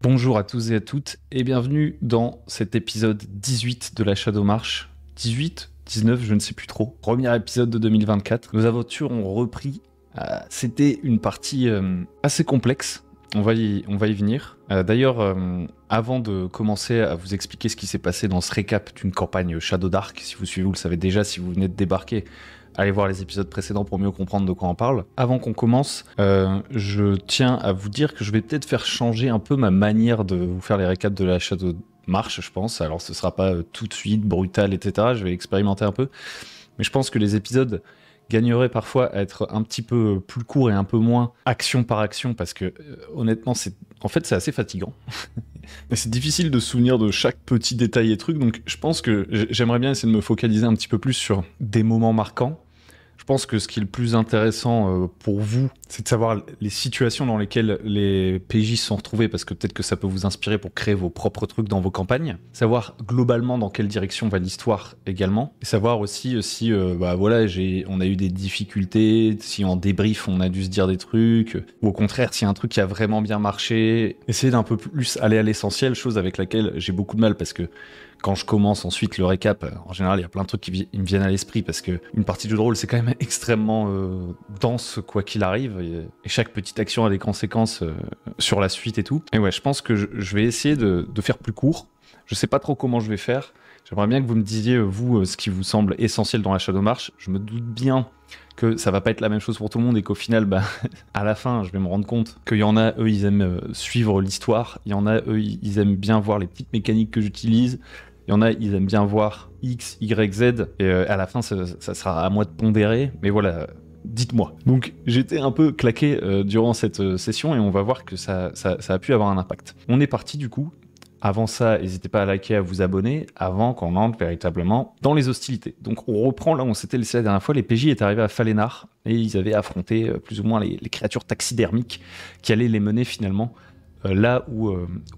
Bonjour à tous et à toutes et bienvenue dans cet épisode 18 de la Shadow March. 18, 19, je ne sais plus trop. Premier épisode de 2024. Nos aventures ont repris. C'était une partie assez complexe. On va y venir. D'ailleurs, avant de commencer à vous expliquer ce qui s'est passé dans ce récap d'une campagne Shadow Dark, si vous suivez, vous le savez déjà, si vous venez de débarquer, allez voir les épisodes précédents pour mieux comprendre de quoi on parle. Avant qu'on commence, je tiens à vous dire que je vais peut-être faire changer un peu ma manière de vous faire les récaps de la Shadow March, je pense. Alors ce sera pas tout de suite brutal, etc. Je vais expérimenter un peu. Mais je pense que les épisodes gagneraient parfois à être un petit peu plus courts et un peu moins action par action, parce que honnêtement, c'est assez fatigant. Et c'est difficile de se souvenir de chaque petit détail et truc, donc je pense que j'aimerais bien essayer de me focaliser un petit peu plus sur des moments marquants. Je pense que ce qui est le plus intéressant pour vous, c'est de savoir les situations dans lesquelles les PJ se sont retrouvés, parce que peut-être que ça peut vous inspirer pour créer vos propres trucs dans vos campagnes. Savoir globalement dans quelle direction va l'histoire également. Et savoir aussi si on a eu des difficultés, si en débrief on a dû se dire des trucs, ou au contraire s'il y a un truc qui a vraiment bien marché. Essayer d'un peu plus aller à l'essentiel, chose avec laquelle j'ai beaucoup de mal, parce que quand je commence ensuite le récap, en général, il y a plein de trucs qui me viennent à l'esprit, parce que une partie de jeu de rôle, c'est quand même extrêmement dense, quoi qu'il arrive, et chaque petite action a des conséquences sur la suite et tout. Et ouais, je pense que je vais essayer de faire plus court. Je sais pas trop comment je vais faire. J'aimerais bien que vous me disiez, vous, ce qui vous semble essentiel dans la Shadow March. Je me doute bien que ça va pas être la même chose pour tout le monde, et qu'au final, à la fin, je vais me rendre compte qu'il y en a, eux, ils aiment suivre l'histoire. Il y en a, eux, ils aiment bien voir les petites mécaniques que j'utilise. Il y en a, ils aiment bien voir X, Y, Z, et à la fin, ça sera à moi de pondérer, mais voilà, dites-moi. Donc, j'étais un peu claqué durant cette session, et on va voir que ça a pu avoir un impact. On est parti, du coup. Avant ça, n'hésitez pas à liker, à vous abonner, avant qu'on entre véritablement dans les hostilités. Donc, on reprend là où on s'était laissé la dernière fois. Les PJ étaient arrivés à Falenar, et ils avaient affronté plus ou moins les créatures taxidermiques qui allaient les mener finalement là où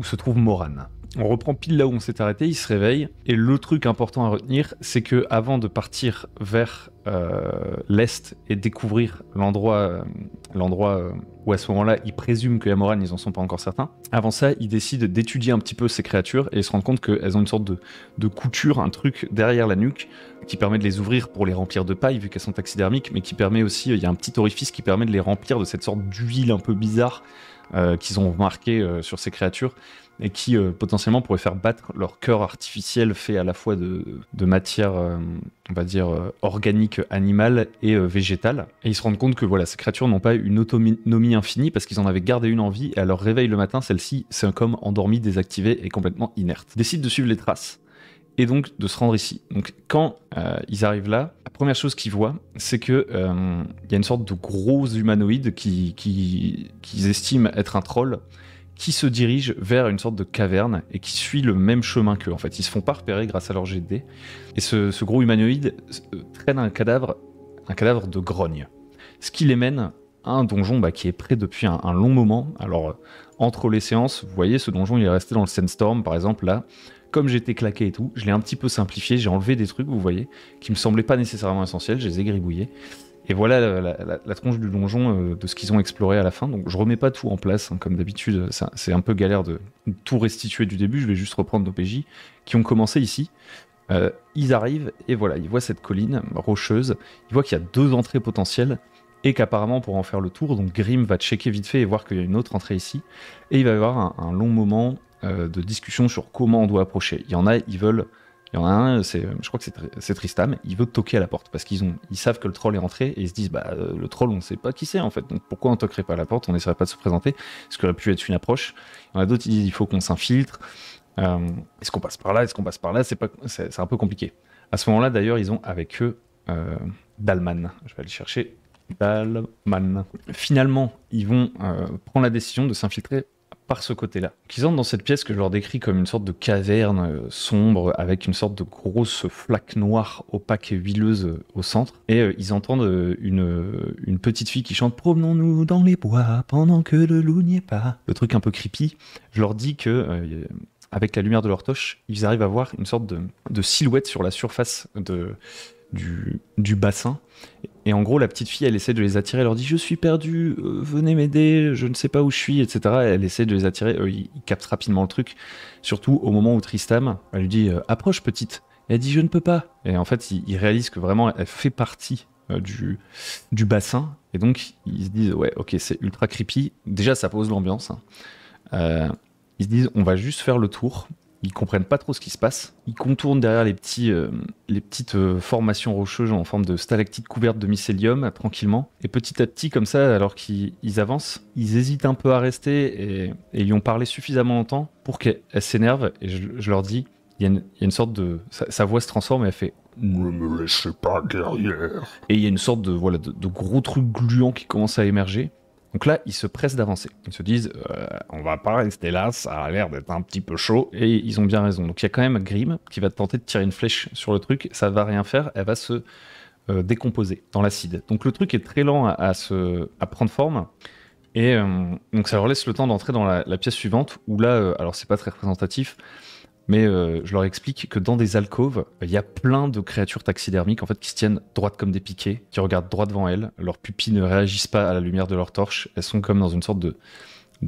se trouve Moran. On reprend pile là où on s'est arrêté, il se réveille, et le truc important à retenir, c'est que avant de partir vers l'est et découvrir l'endroit où à ce moment-là, ils présument que Moran, ils en sont pas encore certains, avant ça, ils décident d'étudier un petit peu ces créatures, et ils se rendent compte qu'elles ont une sorte de couture, un truc derrière la nuque, qui permet de les ouvrir pour les remplir de paille, vu qu'elles sont taxidermiques, mais qui permet aussi, il y a un petit orifice qui permet de les remplir de cette sorte d'huile un peu bizarre qu'ils ont marqué sur ces créatures, et qui potentiellement pourraient faire battre leur cœur artificiel fait à la fois de matière, on va dire, organique, animale et végétale. Et ils se rendent compte que voilà, ces créatures n'ont pas une autonomie infinie, parce qu'ils en avaient gardé une en vie, et à leur réveil le matin, celle-ci, c'est comme endormie, désactivée et complètement inerte. Ils décident de suivre les traces, et donc de se rendre ici. Donc quand ils arrivent là, la première chose qu'ils voient, c'est que y a une sorte de gros humanoïde qu'ils estiment être un troll, qui se dirige vers une sorte de caverne et qui suit le même chemin qu'eux. En fait, ils se font pas repérer grâce à leur jet de dés. Et ce gros humanoïde traîne un cadavre de grogne. Ce qui les mène à un donjon qui est prêt depuis un long moment. Alors, entre les séances, vous voyez, ce donjon, il est resté dans le Sandstorm, par exemple, là. Comme j'étais claqué et tout, je l'ai un petit peu simplifié, j'ai enlevé des trucs, vous voyez, qui me semblaient pas nécessairement essentiels, je les ai gribouillés. Et voilà la tronche du donjon de ce qu'ils ont exploré à la fin. Donc je remets pas tout en place, hein, comme d'habitude, c'est un peu galère de tout restituer du début. Je vais juste reprendre nos PJ qui ont commencé ici. Ils arrivent et voilà, ils voient cette colline rocheuse, ils voient qu'il y a 2 entrées potentielles, et qu'apparemment pour en faire le tour, donc Grim va checker vite fait et voir qu'il y a une autre entrée ici, et il va y avoir un long moment de discussion sur comment on doit approcher. Il y en a un, je crois que c'est Tristam, il veut toquer à la porte, parce qu'ils savent que le troll est rentré, et ils se disent, le troll, on ne sait pas qui c'est en fait, donc pourquoi on toquerait pas à la porte, on n'essaierait pas de se présenter, ce qui aurait pu être une approche. Il y en a d'autres, ils disent, il faut qu'on s'infiltre, est-ce qu'on passe par là, c'est un peu compliqué. À ce moment-là, d'ailleurs, ils ont avec eux Dalman, je vais aller chercher Dalman. Finalement, ils vont prendre la décision de s'infiltrer par ce côté-là. Donc, ils entrent dans cette pièce que je leur décris comme une sorte de caverne sombre, avec une sorte de grosse flaque noire, opaque et huileuse au centre. Et ils entendent une petite fille qui chante « Promenons-nous dans les bois pendant que le loup n'y est pas ». Le truc un peu creepy. Je leur dis que avec la lumière de leur torche, ils arrivent à voir une sorte de silhouette sur la surface du bassin. Et en gros, la petite fille, elle essaie de les attirer, elle leur dit « Je suis perdue, venez m'aider, je ne sais pas où je suis, etc. » Elle essaie de les attirer, ils captent rapidement le truc, surtout au moment où Tristam, elle lui dit « Approche, petite !» Et elle dit « Je ne peux pas !» Et en fait, ils réalisent que vraiment, elle fait partie du bassin, et donc ils se disent « Ouais, ok, c'est ultra creepy. » Déjà, ça pose l'ambiance. Ils se disent « On va juste faire le tour. » Ils comprennent pas trop ce qui se passe. Ils contournent derrière les petites formations rocheuses en forme de stalactites couvertes de mycélium, tranquillement. Et petit à petit, comme ça, alors qu'ils avancent, ils hésitent un peu à rester et ils lui ont parlé suffisamment longtemps pour qu'elle s'énerve. Et je leur dis, il y a une sorte de... Sa voix se transforme et elle fait « Ne me laissez pas, guerrière !» Et il y a une sorte de gros truc gluant qui commence à émerger. Donc là, ils se pressent d'avancer. Ils se disent, on va pas rester là, ça a l'air d'être un petit peu chaud. Et ils ont bien raison. Donc il y a quand même Grimm qui va tenter de tirer une flèche sur le truc. Ça va rien faire, elle va se décomposer dans l'acide. Donc le truc est très lent à prendre forme. Et donc ça leur laisse le temps d'entrer dans la pièce suivante, où là, alors c'est pas très représentatif, mais je leur explique que dans des alcôves, il y a plein de créatures taxidermiques en fait, qui se tiennent droites comme des piquets, qui regardent droit devant elles. Leurs pupilles ne réagissent pas à la lumière de leur torche. Elles sont comme dans une sorte de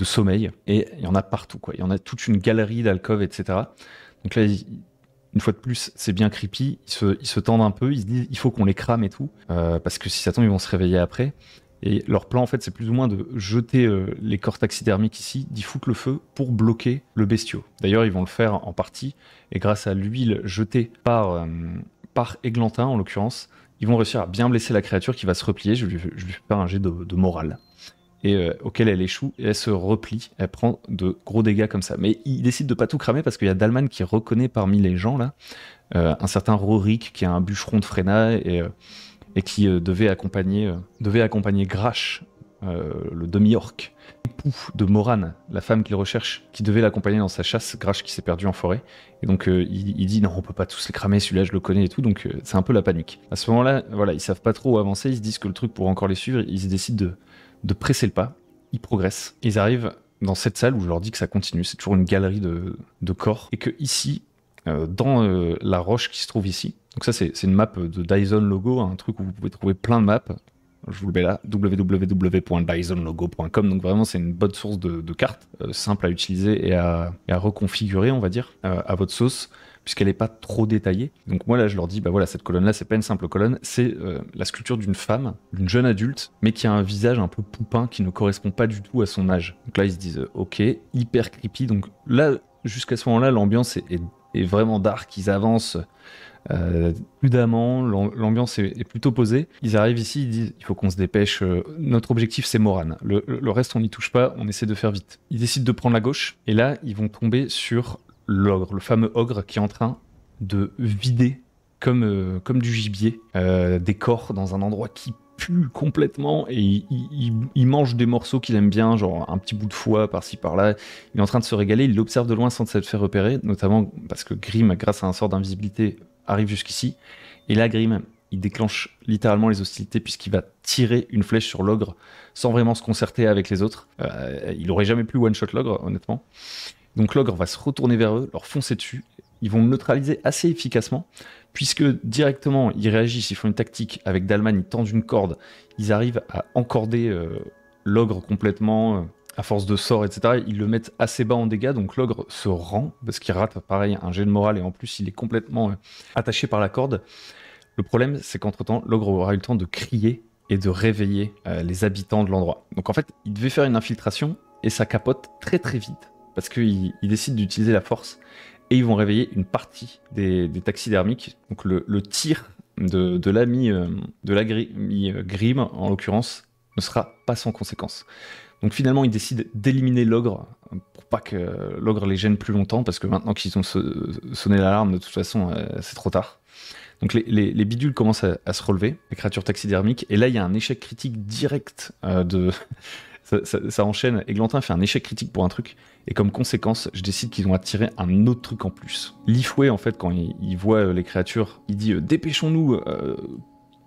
sommeil. Et il y en a partout, quoi. Il y en a toute une galerie d'alcôves, etc. Donc là, une fois de plus, c'est bien creepy. Ils se tendent un peu. Ils se disent il faut qu'on les crame et tout. Parce que si ça tombe, ils vont se réveiller après. Et leur plan, en fait, c'est plus ou moins de jeter les corps taxidermiques ici, d'y foutre le feu pour bloquer le bestiau. D'ailleurs, ils vont le faire en partie, et grâce à l'huile jetée par Églantin, en l'occurrence, ils vont réussir à bien blesser la créature qui va se replier. Je lui fais faire un jet de morale. Et auquel elle échoue, et elle se replie, elle prend de gros dégâts comme ça. Mais il décide de pas tout cramer, parce qu'il y a Dalman qui reconnaît parmi les gens, là, un certain Rorik, qui est un bûcheron de Frena, et qui devait accompagner Grash, le demi-orc, époux de Moran, la femme qu'il recherche, qui devait l'accompagner dans sa chasse, Grash qui s'est perdu en forêt. Et donc il dit non, on peut pas tous les cramer, celui-là je le connais et tout, donc c'est un peu la panique. À ce moment-là, voilà, ils savent pas trop où avancer, ils se disent que le truc pour encore les suivre, ils décident de presser le pas, ils progressent. Ils arrivent dans cette salle où je leur dis que ça continue, c'est toujours une galerie de corps, et que ici, dans la roche qui se trouve ici. Donc ça, c'est une map de Dyson Logo, un truc où vous pouvez trouver plein de maps. Je vous le mets là, www.dysonlogo.com. Donc vraiment, c'est une bonne source de cartes, simple à utiliser et à reconfigurer, on va dire, à votre sauce, puisqu'elle n'est pas trop détaillée. Donc moi, là, je leur dis, bah voilà, cette colonne-là, c'est pas une simple colonne, c'est la sculpture d'une femme, d'une jeune adulte, mais qui a un visage un peu poupin qui ne correspond pas du tout à son âge. Donc là, ils se disent, ok, hyper creepy. Donc là, jusqu'à ce moment-là, l'ambiance est vraiment dark, ils avancent prudemment, l'ambiance est plutôt posée. Ils arrivent ici, ils disent il faut qu'on se dépêche, notre objectif c'est Moran. Le reste on n'y touche pas, on essaie de faire vite. Ils décident de prendre la gauche, et là ils vont tomber sur l'ogre, le fameux ogre qui est en train de vider comme du gibier des corps dans un endroit qui pue complètement, et il mange des morceaux qu'il aime bien, genre un petit bout de foie par-ci par-là. Il est en train de se régaler, il l'observe de loin sans se faire repérer, notamment parce que Grimm, grâce à un sort d'invisibilité, arrive jusqu'ici. Et là, Grimm, il déclenche littéralement les hostilités puisqu'il va tirer une flèche sur l'ogre sans vraiment se concerter avec les autres. Il aurait jamais pu one-shot l'ogre, honnêtement. Donc l'ogre va se retourner vers eux, leur foncer dessus. Ils vont le neutraliser assez efficacement, puisque directement, ils réagissent, ils font une tactique. Avec Dalman, ils tendent une corde. Ils arrivent à encorder l'ogre complètement, à force de sorts, etc. Ils le mettent assez bas en dégâts, donc l'ogre se rend, parce qu'il rate, pareil, un jet de morale, et en plus, il est complètement attaché par la corde. Le problème, c'est qu'entre-temps, l'ogre aura eu le temps de crier et de réveiller les habitants de l'endroit. Donc en fait, il devait faire une infiltration, et ça capote très très vite, parce qu'il décide d'utiliser la force. Et ils vont réveiller une partie des taxidermiques. Donc le tir de l'ami Grimm, en l'occurrence, ne sera pas sans conséquence. Donc finalement, ils décident d'éliminer l'ogre pour pas que l'ogre les gêne plus longtemps, parce que maintenant qu'ils ont sonné l'alarme, de toute façon, c'est trop tard. Donc les bidules commencent à se relever, les créatures taxidermiques, et là il y a un échec critique direct de... Ça enchaîne. Églantin fait un échec critique pour un truc, et comme conséquence, je décide qu'ils ont attiré un autre truc en plus. Lifway, en fait, quand il voit les créatures, il dit dépêchons-nous,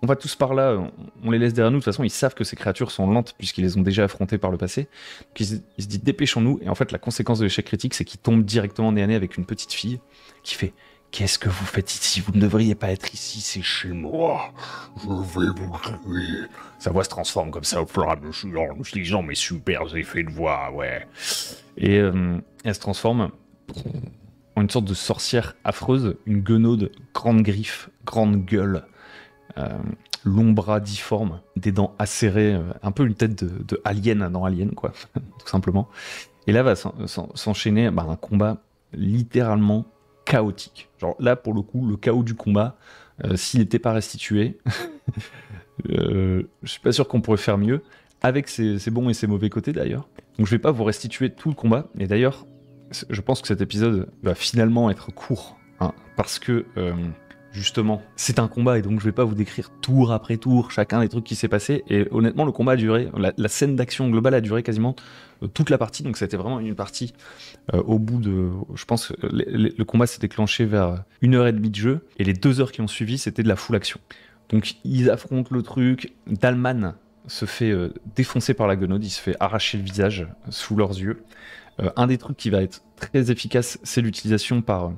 on va tous par là, on les laisse derrière nous. De toute façon, ils savent que ces créatures sont lentes puisqu'ils les ont déjà affrontées par le passé. Donc, il se dit dépêchons-nous, et en fait, la conséquence de l'échec critique, c'est qu'il tombe directement nez à nez avec une petite fille qui fait Qu'est-ce que vous faites ici? Vous ne devriez pas être ici, c'est chez moi. Je vais vous tuer. » Sa voix se transforme comme ça au fur et à mesure en utilisant mes super effets de voix, ouais. Et elle se transforme en une sorte de sorcière affreuse, une guenaude, grande griffe, grande gueule, long bras difforme, des dents acérées, un peu une tête de alien dans Alien, quoi, tout simplement. Et là va s'enchaîner un combat littéralement chaotique. Genre là, pour le coup, le chaos du combat, s'il n'était pas restitué, je suis pas sûr qu'on pourrait faire mieux, avec ses bons et ses mauvais côtés d'ailleurs. Donc je vais pas vous restituer tout le combat, et d'ailleurs, je pense que cet épisode va finalement être court, hein, parce que justement, c'est un combat, et donc je vais pas vous décrire tour après tour chacun des trucs qui s'est passé, et honnêtement, le combat a duré, la scène d'action globale a duré quasiment toute la partie, donc c'était vraiment une partie au bout de, je pense que le combat s'est déclenché vers 1h30 de jeu, et les 2 heures qui ont suivi, c'était de la full action. Donc ils affrontent le truc, Dalman se fait défoncer par la guenaude, il se fait arracher le visage sous leurs yeux. Un des trucs qui va être très efficace, c'est l'utilisation par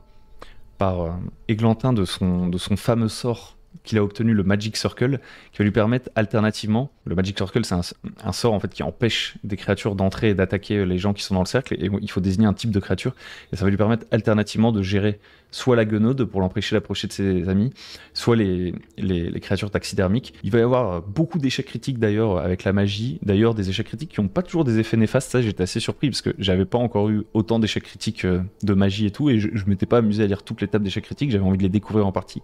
Églantin de son fameux sort qu'il a obtenu, le Magic Circle, qui va lui permettre alternativement, le Magic Circle c'est un sort en fait qui empêche des créatures d'entrer et d'attaquer les gens qui sont dans le cercle, et il faut désigner un type de créature, et ça va lui permettre alternativement de gérer soit la guenaude pour l'empêcher d'approcher de ses amis, soit les créatures taxidermiques. Il va y avoir beaucoup d'échecs critiques d'ailleurs avec la magie, d'ailleurs des échecs critiques qui n'ont pas toujours des effets néfastes, ça j'étais assez surpris parce que j'avais pas encore eu autant d'échecs critiques de magie et tout, et je m'étais pas amusé à lire toutes les tables d'échecs critiques, j'avais envie de les découvrir en partie.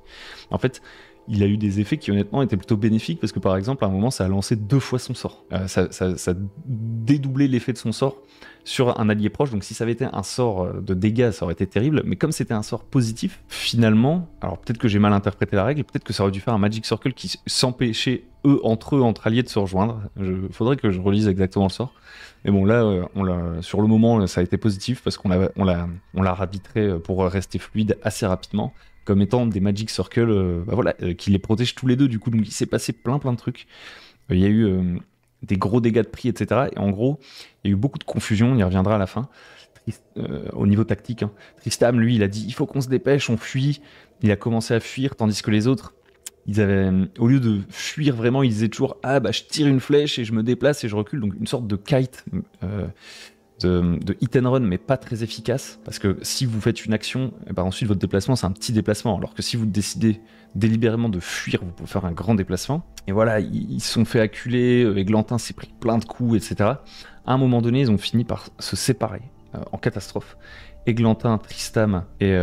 En fait, il a eu des effets qui honnêtement étaient plutôt bénéfiques parce que par exemple à un moment ça a lancé 2 fois son sort. Ça dédoublait l'effet de son sort sur un allié proche, donc si ça avait été un sort de dégâts ça aurait été terrible, mais comme c'était un sort positif, finalement, alors peut-être que j'ai mal interprété la règle, peut-être que ça aurait dû faire un Magic Circle qui s'empêchait entre alliés de se rejoindre, faudrait que je relise exactement le sort. Mais bon là, sur le moment ça a été positif parce qu'on l'a arbitré pour rester fluide assez rapidement, comme étant des Magic Circle qui les protègent tous les deux, du coup, donc il s'est passé plein de trucs. Il y a eu des gros dégâts de prix, etc. Et en gros, il y a eu beaucoup de confusion, on y reviendra à la fin, au niveau tactique. Hein. Tristram, lui, il a dit, il faut qu'on se dépêche, on fuit. Il a commencé à fuir, tandis que les autres, ils avaient, au lieu de fuir vraiment, ils disaient toujours, je tire une flèche et je me déplace et je recule, donc une sorte de kite, de hit and run, mais pas très efficace, parce que si vous faites une action, ensuite votre déplacement c'est un petit déplacement, alors que si vous décidez délibérément de fuir, vous pouvez faire un grand déplacement. Et voilà, ils se sont fait acculer, Églantin s'est pris plein de coups, etc. À un moment donné, ils ont fini par se séparer en catastrophe. Églantin, Tristram et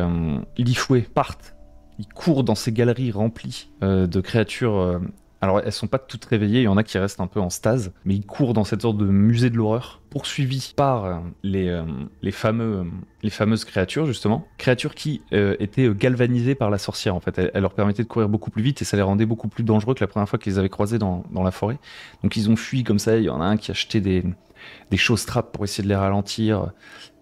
Lifoué partent, ils courent dans ces galeries remplies de créatures. Alors, elles sont pas toutes réveillées, il y en a qui restent un peu en stase, mais ils courent dans cette sorte de musée de l'horreur, poursuivis par les fameuses créatures, justement. Créatures qui étaient galvanisées par la sorcière, en fait. Elle leur permettait de courir beaucoup plus vite et ça les rendait beaucoup plus dangereux que la première fois qu'ils les avaient croisés dans la forêt. Donc, ils ont fui comme ça. Il y en a un qui a acheté des choses trappes pour essayer de les ralentir.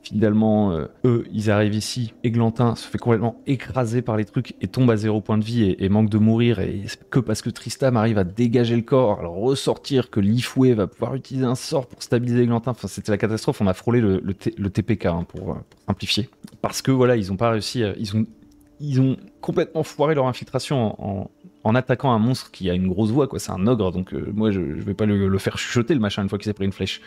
Finalement, eux, ils arrivent ici. Églantin se fait complètement écraser par les trucs et tombe à 0 point de vie et manque de mourir. Et c'est que parce que Tristram arrive à dégager le corps, à le ressortir, que Lifoué va pouvoir utiliser un sort pour stabiliser Églantin. Enfin, c'était la catastrophe. On a frôlé le TPK pour simplifier. Parce que voilà, ils n'ont pas réussi. Ils ont complètement foiré leur infiltration en attaquant un monstre qui a une grosse voix, quoi. C'est un ogre, donc moi je vais pas le faire chuchoter le machin une fois qu'il s'est pris une flèche.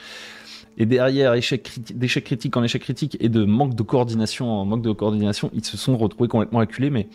Et derrière, d'échec critique en échec critique et de manque de coordination en manque de coordination, ils se sont retrouvés complètement acculés. Mais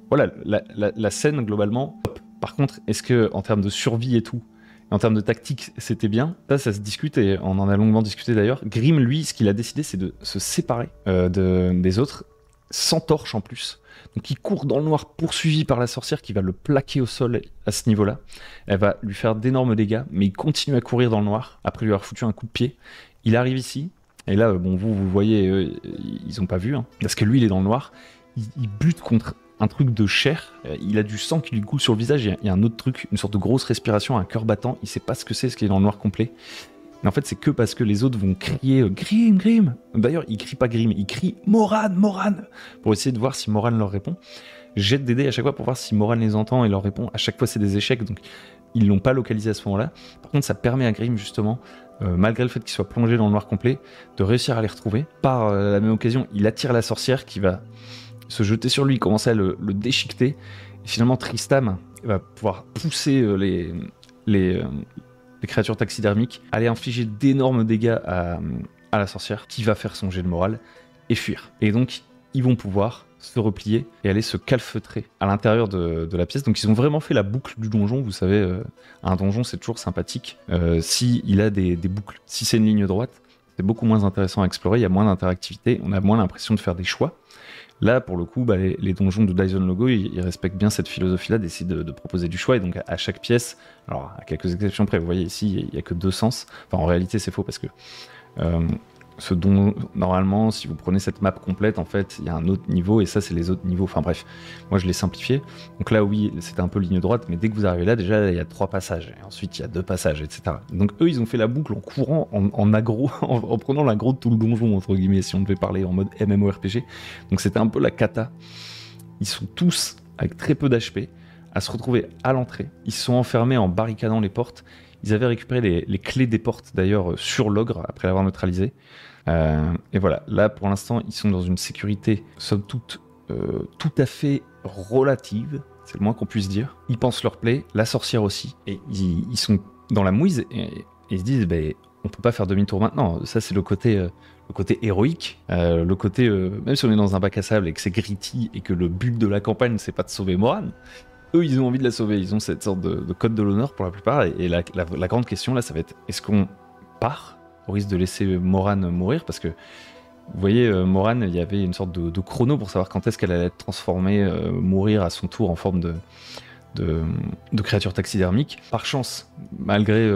voilà, la scène globalement. Par contre, est-ce que en termes de survie et tout, en termes de tactique, c'était bien? Ça se discute et on en a longuement discuté d'ailleurs. Grimm, lui, ce qu'il a décidé, c'est de se séparer des autres, sans torche en plus. Donc il court dans le noir, poursuivi par la sorcière qui va le plaquer au sol à ce niveau-là. Elle va lui faire d'énormes dégâts, mais il continue à courir dans le noir, après lui avoir foutu un coup de pied. Il arrive ici, et là, vous voyez, ils n'ont pas vu, hein, parce que lui, il est dans le noir. Il bute contre un truc de chair, il a du sang qui lui coule sur le visage, il y a un autre truc, une sorte de grosse respiration, un cœur battant, il sait pas ce que c'est, ce qui est dans le noir complet. Mais en fait, c'est que parce que les autres vont crier Grimm, Grimm. D'ailleurs, ils crient pas Grimm, ils crient Moran, Moran, pour essayer de voir si Moran leur répond. Jette des dés à chaque fois pour voir si Moran les entend et leur répond. À chaque fois, c'est des échecs, donc ils l'ont pas localisé à ce moment-là. Par contre, ça permet à Grimm, justement, malgré le fait qu'il soit plongé dans le noir complet, de réussir à les retrouver. Par la même occasion, il attire la sorcière qui va se jeter sur lui, commencer à le déchiqueter. Et finalement, Tristam va pouvoir pousser les créatures taxidermiques, aller infliger d'énormes dégâts à la sorcière, qui va faire son jet de morale et fuir. Et donc, ils vont pouvoir se replier et aller se calfeutrer à l'intérieur de la pièce. Donc ils ont vraiment fait la boucle du donjon. Vous savez, un donjon, c'est toujours sympathique s'il a des boucles. Si c'est une ligne droite, c'est beaucoup moins intéressant à explorer, il y a moins d'interactivité, on a moins l'impression de faire des choix. Là, pour le coup, les donjons de Dyson Logo, ils respectent bien cette philosophie-là d'essayer de proposer du choix. Et donc, à chaque pièce, alors à quelques exceptions près, vous voyez ici, il n'y a que 2 sens. Enfin, en réalité, c'est faux parce que ce donjon, normalement, si vous prenez cette map complète, en fait, il y a un autre niveau et ça, c'est les autres niveaux. Enfin bref, moi, je l'ai simplifié. Donc là, oui, c'était un peu ligne droite, mais dès que vous arrivez là, déjà, il y a 3 passages. Et ensuite, il y a 2 passages, etc. Donc eux, ils ont fait la boucle en courant, en aggro, en prenant l'aggro de tout le donjon, entre guillemets, si on devait parler en mode MMORPG. Donc c'était un peu la cata. Ils sont tous, avec très peu d'HP, à se retrouver à l'entrée. Ils se sont enfermés en barricadant les portes. Ils avaient récupéré les clés des portes, d'ailleurs, sur l'ogre, après l'avoir neutralisé. Et voilà, là, pour l'instant, ils sont dans une sécurité, somme toute, tout à fait relative. C'est le moins qu'on puisse dire. Ils pensent leur plaie, la sorcière aussi. Et ils sont dans la mouise et ils se disent, on peut pas faire demi-tour maintenant. Ça, c'est le côté héroïque. Le côté, même si on est dans un bac à sable et que c'est gritty et que le but de la campagne, c'est pas de sauver Moran, eux, ils ont envie de la sauver. Ils ont cette sorte de code de l'honneur pour la plupart. Et la grande question, là, ça va être, est-ce qu'on part au risque de laisser Moran mourir? Parce que, vous voyez, Moran, il y avait une sorte de chrono pour savoir quand est-ce qu'elle allait être transformée, mourir à son tour en forme de créatures taxidermiques. Par chance, malgré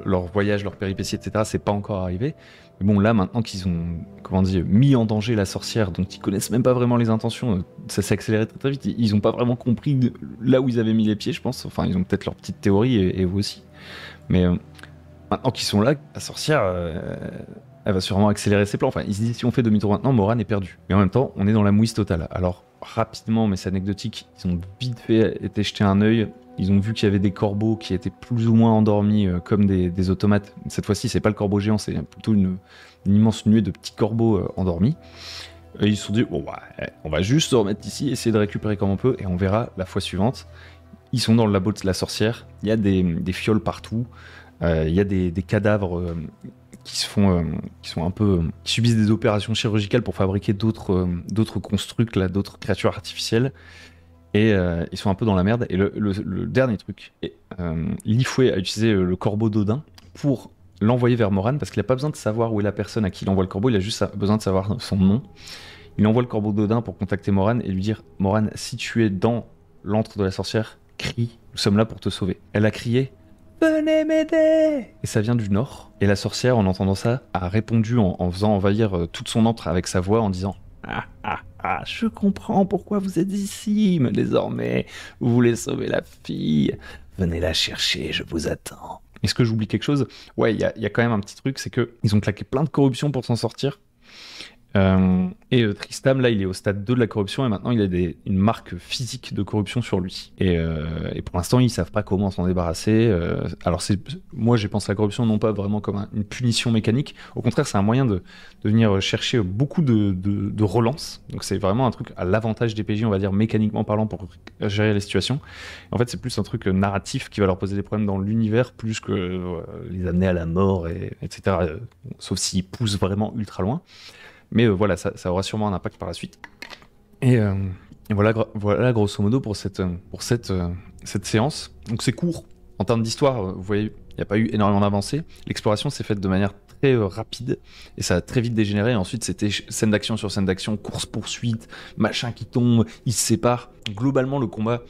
leur voyage, leur péripéties, etc., c'est pas encore arrivé. Mais bon, là, maintenant qu'ils ont, mis en danger la sorcière, dont ils connaissent même pas vraiment les intentions, ça s'est accéléré très très vite. Ils ont pas vraiment compris là où ils avaient mis les pieds, je pense. Enfin, ils ont peut-être leur petite théorie, et vous aussi. Mais maintenant qu'ils sont là, la sorcière, elle va sûrement accélérer ses plans. Enfin, ils se disent, si on fait demi-tour maintenant, Moran est perdu. Mais en même temps, on est dans la mouise totale. Alors, rapidement, mais c'est anecdotique, ils ont vite fait été jeter un œil. Ils ont vu qu'il y avait des corbeaux qui étaient plus ou moins endormis comme des automates. Cette fois-ci, c'est pas le corbeau géant, c'est plutôt une immense nuée de petits corbeaux endormis. Et ils se sont dit, on va juste se remettre ici, essayer de récupérer comme on peut, et on verra la fois suivante. Ils sont dans le labo de la sorcière, il y a des fioles partout, il y a des cadavres qui subissent des opérations chirurgicales pour fabriquer d'autres constructs, là, d'autres créatures artificielles. Et ils sont un peu dans la merde. Et le dernier truc, Lifoué a utilisé le corbeau d'Odin pour l'envoyer vers Moran, parce qu'il n'a pas besoin de savoir où est la personne à qui il envoie le corbeau, il a juste besoin de savoir son nom. Il envoie le corbeau d'Odin pour contacter Moran et lui dire, Moran, si tu es dans l'antre de la sorcière, crie, nous sommes là pour te sauver. Elle a crié, venez m'aider! Et ça vient du nord. Et la sorcière, en entendant ça, a répondu en faisant envahir toute son antre avec sa voix, en disant, je comprends pourquoi vous êtes ici, mais désormais, vous voulez sauver la fille. Venez la chercher, je vous attends. Est-ce que j'oublie quelque chose? Ouais, il y a quand même un petit truc, c'est qu'ils ont claqué plein de corruption pour s'en sortir. Tristam, là, il est au stade 2 de la corruption et maintenant il a une marque physique de corruption sur lui. Et pour l'instant, ils savent pas comment s'en débarrasser. Alors, moi, j'ai pensé à la corruption non pas vraiment comme une punition mécanique. Au contraire, c'est un moyen de venir chercher beaucoup de relance. Donc, c'est vraiment un truc à l'avantage des PJ, on va dire, mécaniquement parlant, pour gérer les situations. En fait, c'est plus un truc narratif qui va leur poser des problèmes dans l'univers plus que les amener à la mort, etc. Sauf s'ils poussent vraiment ultra loin. Mais voilà, ça aura sûrement un impact par la suite. Et voilà grosso modo pour cette séance. Donc c'est court. En termes d'histoire, vous voyez, il n'y a pas eu énormément d'avancées. L'exploration s'est faite de manière très rapide et ça a très vite dégénéré. Ensuite, c'était scène d'action sur scène d'action, course-poursuite, machin qui tombe, ils se séparent. Globalement, le combat,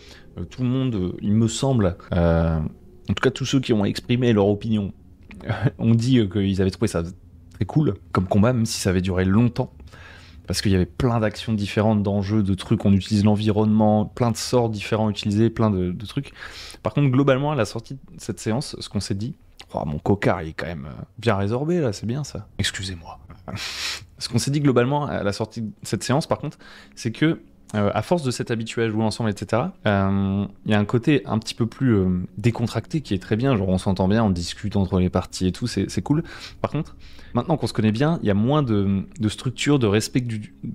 tout le monde, il me semble, en tout cas tous ceux qui ont exprimé leur opinion, ont dit qu'ils avaient trouvé ça très cool comme combat, même si ça avait duré longtemps, parce qu'il y avait plein d'actions différentes, d'enjeux, de trucs, on utilise l'environnement, plein de sorts différents utilisés, plein de trucs. Par contre, globalement, à la sortie de cette séance, ce qu'on s'est dit, mon cocard, il est quand même bien résorbé, là, c'est bien ça. Excusez-moi. Ce qu'on s'est dit globalement à la sortie de cette séance, par contre, c'est que à force de s'être habitué à jouer ensemble, etc., il y a un côté un petit peu plus décontracté qui est très bien. Genre, on s'entend bien, on discute entre les parties et tout, c'est cool. Par contre, maintenant qu'on se connaît bien, il y a moins de structure, de respect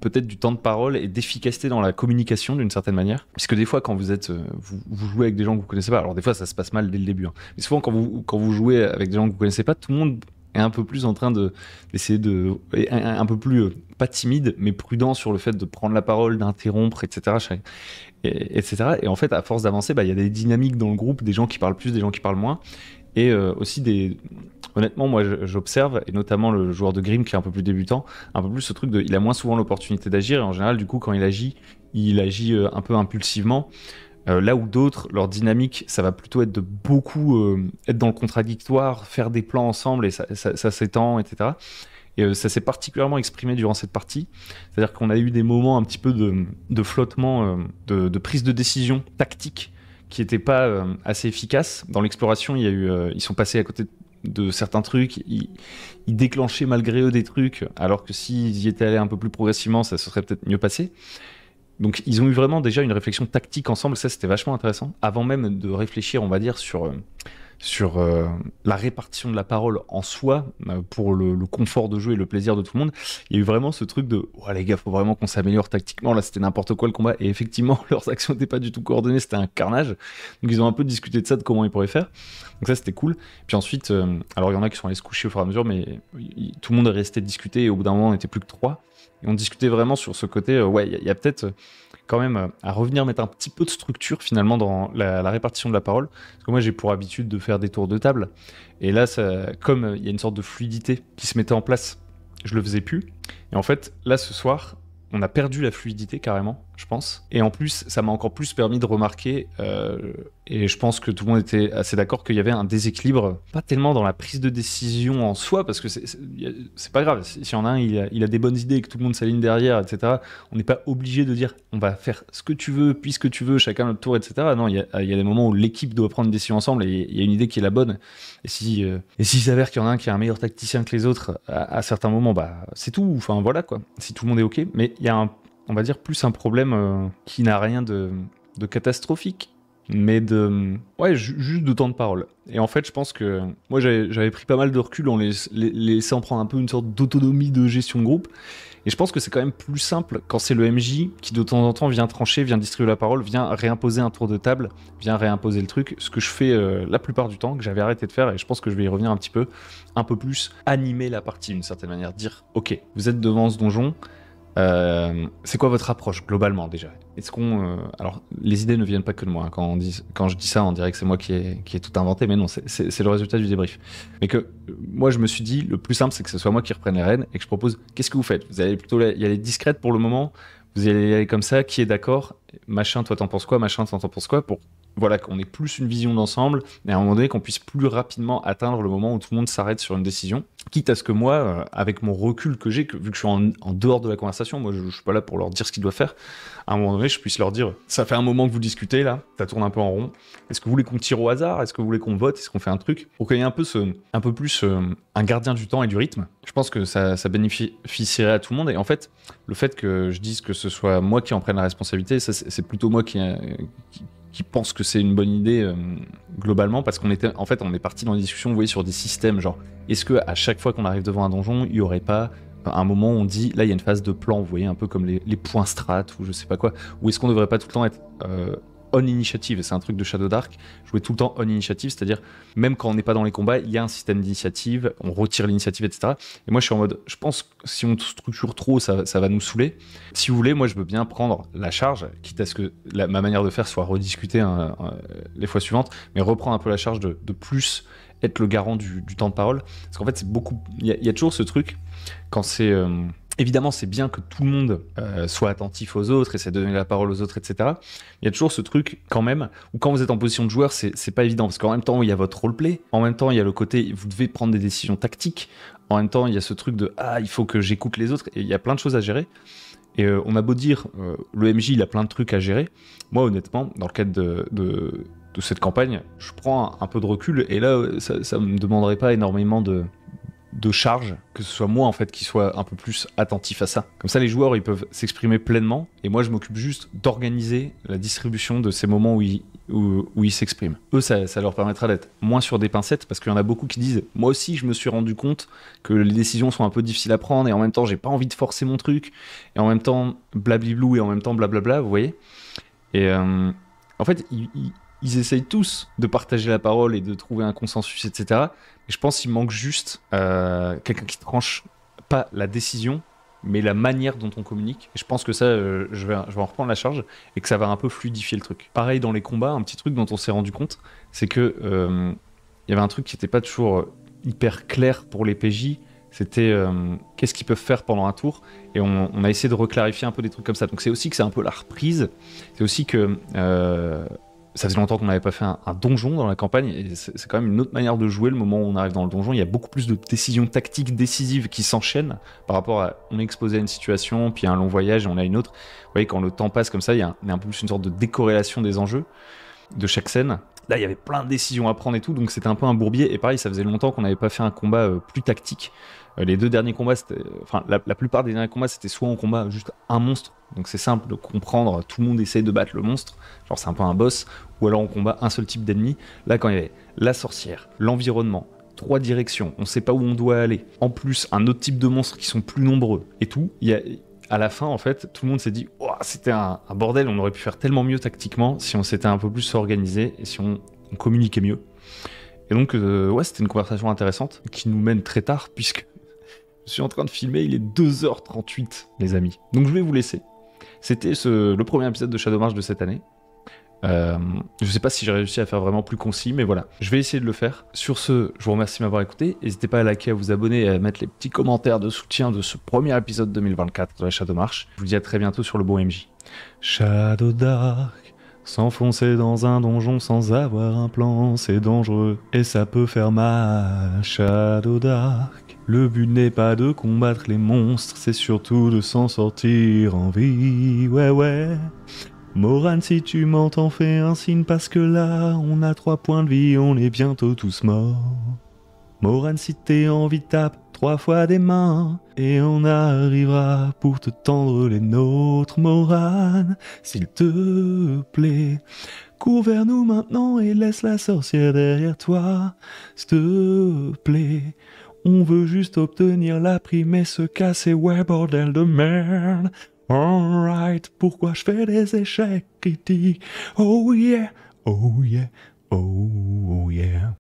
peut-être du temps de parole et d'efficacité dans la communication d'une certaine manière. Puisque des fois, quand vous jouez avec des gens que vous connaissez pas, alors des fois ça se passe mal dès le début, hein, mais souvent quand vous jouez avec des gens que vous connaissez pas, tout le monde est un peu plus en train d'essayer un peu plus pas timide mais prudent sur le fait de prendre la parole, d'interrompre, etc. etc. Et en fait, à force d'avancer, il y a des dynamiques dans le groupe, des gens qui parlent plus, des gens qui parlent moins, et aussi honnêtement, moi j'observe, et notamment le joueur de Grimm qui est un peu plus débutant, un peu plus ce truc il a moins souvent l'opportunité d'agir, et en général, du coup, quand il agit un peu impulsivement. Là où d'autres, leur dynamique, ça va plutôt être de beaucoup être dans le contradictoire, faire des plans ensemble et ça s'étend, etc. Et ça s'est particulièrement exprimé durant cette partie. C'est-à-dire qu'on a eu des moments un petit peu de flottement, de prise de décision tactique qui n'étaient pas assez efficaces. Dans l'exploration, ils sont passés à côté de certains trucs, ils déclenchaient malgré eux des trucs, alors que s'ils y étaient allés un peu plus progressivement, ça se serait peut-être mieux passé. Donc ils ont eu vraiment déjà une réflexion tactique ensemble, ça c'était vachement intéressant, avant même de réfléchir, on va dire, sur la répartition de la parole en soi, pour le confort de jeu et le plaisir de tout le monde. Il y a eu vraiment ce truc de « les gars, faut vraiment qu'on s'améliore tactiquement, là c'était n'importe quoi le combat », et effectivement leurs actions n'étaient pas du tout coordonnées, c'était un carnage, donc ils ont un peu discuté de ça, de comment ils pourraient faire, donc ça c'était cool. Puis ensuite, alors il y en a qui sont allés se coucher au fur et à mesure, mais tout le monde est resté discuter, et au bout d'un moment on n'était plus que 3. Et on discutait vraiment sur ce côté, il y a peut-être quand même à revenir mettre un petit peu de structure finalement dans la répartition de la parole. Parce que moi j'ai pour habitude de faire des tours de table. Et là, comme il y a une sorte de fluidité qui se mettait en place, je le faisais plus. Et en fait, là ce soir, on a perdu la fluidité carrément, je pense. Et en plus, ça m'a encore plus permis de remarquer, et je pense que tout le monde était assez d'accord, qu'il y avait un déséquilibre, pas tellement dans la prise de décision en soi, parce que c'est pas grave. S'il y en a un, il a des bonnes idées et que tout le monde s'aligne derrière, etc., on n'est pas obligé de dire on va faire ce que tu veux, puisque tu veux, chacun notre tour, etc. Non, il y a des moments où l'équipe doit prendre une décision ensemble et il y a une idée qui est la bonne. Et s'il s'avère qu'il y en a un qui est un meilleur tacticien que les autres à certains moments, c'est tout. Enfin voilà quoi. Si tout le monde est ok, mais il y a on va dire plus un problème qui n'a rien de catastrophique, mais juste de temps de parole. Et en fait, je pense que moi, j'avais pris pas mal de recul en les laissant prendre un peu une sorte d'autonomie de gestion de groupe. Et je pense que c'est quand même plus simple quand c'est le MJ qui de temps en temps vient trancher, vient distribuer la parole, vient réimposer un tour de table, vient réimposer le truc. Ce que je fais la plupart du temps, que j'avais arrêté de faire, et je pense que je vais y revenir un peu plus, animer la partie d'une certaine manière. Dire, ok, vous êtes devant ce donjon, c'est quoi votre approche globalement déjà? Est-ce alors les idées ne viennent pas que de moi, hein. Quand je dis ça, on dirait que c'est moi qui ai tout inventé, mais non, c'est le résultat du débrief. Mais que moi je me suis dit, le plus simple c'est que ce soit moi qui reprenne les rênes et que je propose, qu'est-ce que vous faites? Vous allez plutôt y aller discrète pour le moment, vous allez y aller comme ça, qui est d'accord? Machin, toi t'en penses quoi? Machin, toi t'en penses quoi? Pour voilà, qu'on ait plus une vision d'ensemble, et à un moment donné qu'on puisse plus rapidement atteindre le moment où tout le monde s'arrête sur une décision. Quitte à ce que moi, avec mon recul que j'ai, vu que je suis en dehors de la conversation, moi je suis pas là pour leur dire ce qu'ils doivent faire, à un moment donné je puisse leur dire, ça fait un moment que vous discutez là, ça tourne un peu en rond, est-ce que vous voulez qu'on tire au hasard? Est-ce que vous voulez qu'on vote? Est-ce qu'on fait un truc? Pour qu'il y ait un peu plus un gardien du temps et du rythme, je pense que ça bénéficierait à tout le monde. Et en fait, le fait que je dise que ce soit moi qui en prenne la responsabilité, ça, c'est plutôt moi qui pense que c'est une bonne idée globalement, parce qu'on est parti dans des discussions, vous voyez, sur des systèmes, genre, est-ce que à chaque fois qu'on arrive devant un donjon, il y aurait pas un moment où on dit, là il y a une phase de plan, vous voyez, un peu comme les points strat ou je sais pas quoi, ou est-ce qu'on devrait pas tout le temps être on initiative? Et c'est un truc de Shadow Dark, jouer tout le temps on initiative, c'est-à-dire même quand on n'est pas dans les combats, il y a un système d'initiative, on retire l'initiative, etc. Et moi je suis en mode, je pense que si on structure trop, ça va nous saouler. Si vous voulez, moi je veux bien prendre la charge, quitte à ce que ma manière de faire soit rediscutée les fois suivantes, mais reprendre un peu la charge de plus être le garant du temps de parole. Parce qu'en fait c'est beaucoup, il y a toujours ce truc, quand c'est... Évidemment, c'est bien que tout le monde soit attentif aux autres, essaie de donner la parole aux autres, etc. Il y a toujours ce truc, quand même, où quand vous êtes en position de joueur, c'est pas évident, parce qu'en même temps, il y a votre roleplay, en même temps, il y a le côté, vous devez prendre des décisions tactiques, en même temps, il y a ce truc de « Ah, il faut que j'écoute les autres », et il y a plein de choses à gérer. Et on a beau dire, le MJ, il a plein de trucs à gérer. Moi, honnêtement, dans le cadre de cette campagne, je prends un peu de recul, et là, ça me demanderait pas énormément de charge, que ce soit moi en fait qui soit un peu plus attentif à ça. Comme ça les joueurs ils peuvent s'exprimer pleinement et moi je m'occupe juste d'organiser la distribution de ces moments où ils s'expriment. Eux ça leur permettra d'être moins sur des pincettes parce qu'il y en a beaucoup qui disent moi aussi je me suis rendu compte que les décisions sont un peu difficiles à prendre et en même temps j'ai pas envie de forcer mon truc et en même temps blabli-blou et en même temps blablabla, vous voyez. Et en fait ils essayent tous de partager la parole et de trouver un consensus, etc. Et je pense qu'il manque juste quelqu'un qui tranche pas la décision, mais la manière dont on communique. Et je pense que ça, je vais en reprendre la charge et que ça va un peu fluidifier le truc. Pareil dans les combats, un petit truc dont on s'est rendu compte, c'est que il y avait un truc qui n'était pas toujours hyper clair pour les PJ. C'était qu'est-ce qu'ils peuvent faire pendant un tour. Et on a essayé de reclarifier un peu des trucs comme ça. Donc c'est aussi que c'est un peu la reprise. C'est aussi que ça faisait longtemps qu'on n'avait pas fait un donjon dans la campagne, et c'est quand même une autre manière de jouer le moment où on arrive dans le donjon. Il y a beaucoup plus de décisions tactiques décisives qui s'enchaînent par rapport à on est exposé à une situation, puis à un long voyage et on a une autre. Vous voyez, quand le temps passe comme ça, il y a un peu plus une sorte de décorrélation des enjeux de chaque scène. Là, il y avait plein de décisions à prendre et tout, donc c'était un peu un bourbier. Et pareil, ça faisait longtemps qu'on n'avait pas fait un combat plus tactique. Les deux derniers combats, la plupart des derniers combats, c'était soit on combat juste un monstre, donc c'est simple de comprendre, tout le monde essaye de battre le monstre, genre c'est un peu un boss, ou alors on combat un seul type d'ennemi. Là, quand il y avait la sorcière, l'environnement, 3 directions, on sait pas où on doit aller, en plus un autre type de monstres qui sont plus nombreux et tout, à la fin, en fait, tout le monde s'est dit oh, c'était un bordel, on aurait pu faire tellement mieux tactiquement si on s'était un peu plus organisé et si on communiquait mieux. Et donc, ouais, c'était une conversation intéressante qui nous mène très tard, puisque je suis en train de filmer, il est 2h38, les amis. Donc je vais vous laisser. C'était le premier épisode de Shadowmarch de cette année. Je sais pas si j'ai réussi à faire vraiment plus concis, mais voilà, je vais essayer de le faire. Sur ce, je vous remercie de m'avoir écouté. N'hésitez pas à liker, à vous abonner et à mettre les petits commentaires de soutien de ce premier épisode 2024 de la Shadowmarch. Je vous dis à très bientôt sur le bon MJ. Shadow Dark, s'enfoncer dans un donjon sans avoir un plan, c'est dangereux et ça peut faire mal. Shadow Dark, le but n'est pas de combattre les monstres, c'est surtout de s'en sortir en vie, ouais. Moran, si tu m'entends, fais un signe parce que là, on a 3 points de vie, on est bientôt tous morts. Moran, si t'es en vie, tape 3 fois des mains et on arrivera pour te tendre les nôtres. Moran, s'il te plaît, cours vers nous maintenant et laisse la sorcière derrière toi. S'il te plaît, on veut juste obtenir la prime et se casser, ouais, bordel de merde. Alright, pourquoi je fais des échecs critiques? Oh yeah, oh yeah, oh yeah.